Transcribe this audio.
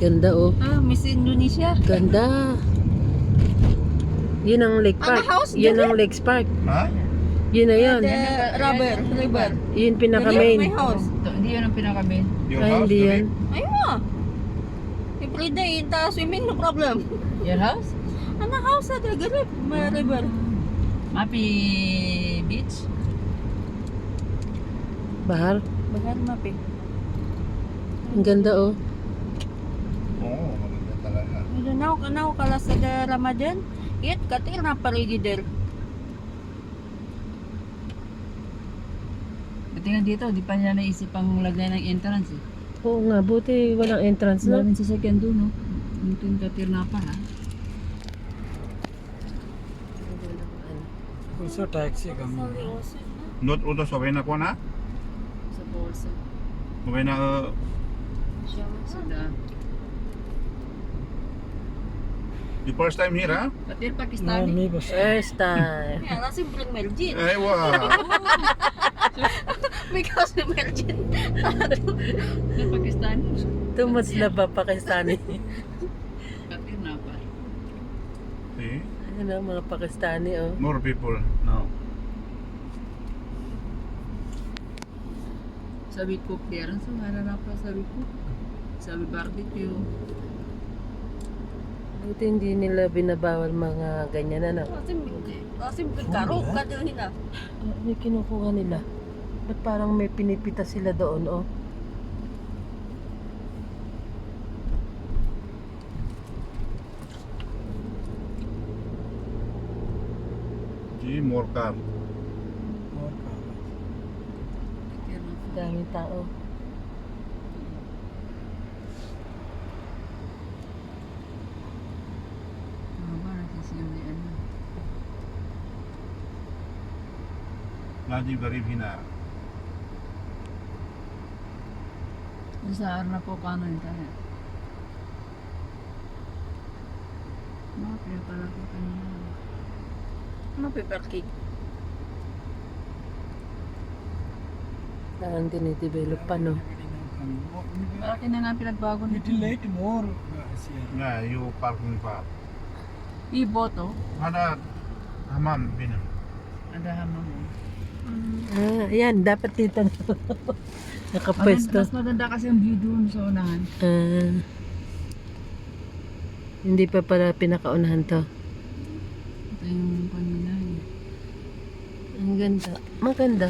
Ganda oh. Ah, Miss Indonesia. Ganda. Yun ang Lake Park. house, Yun dili? ang Lake Park. Ha? Yun na yun. The rubber, river. Yun pinaka Dili, main. my house. Hindi yun ang pinaka-main. Your Ay, house, hindi Dili? yan. Ayun mo. Every day, ta swimming, no problem. Your house? Ano house na the river? Mapi Beach? Bahar. Bahar mapi. Ang ganda oh. Oo, maganda talaga. Now kala sa Ramadan, it katil na parigi der. Tingnan dito, di pa niya naisip ang lagay ng entrance eh. Oo nga, buti walang entrance na. Maraming sasakyan doon, no? Yung katir na pa, ha? उसो taxi कम Not utos okay na ko na? Sa Bolsa. Okay na Sudah. the first time here, ha? Katir ना Pakistani. मी बस First time. Yan, nasi bring mergin. Ay, wow. Because mergin. Sa Pakistani. Too much love ba Pakistani? Katir na pa. See? Ano mga Pakistani oh. More people now. Sabi ko, clearance, marana pa sabi ko. Sabi barbecue. Buti hindi nila binabawal mga ganyan ano. Kasi karo kadil nila. May kinukuha nila. Ba't parang may pinipita sila doon oh. Gee, more car. Katir na pa. Daming tao. Mga ba, nagsisiyuli ano. Lagi garib hina. Doon sa Arna po, kano yun tayo? Mga pinapala ko kanina. Ano paper cake? Parang dinidevelop pa no. Malaki na nga pinagbago nito. little late more Nga, you parking pa. Iboto. Ada hamam binam. Ada hamam mo. Ah, ayan, dapat dito na. Nakapwesto. Mas maganda kasi ang view doon sa unahan. Ah, hindi pa pala pinakaunahan to. Ito yung kanina eh. Ang ganda. Maganda.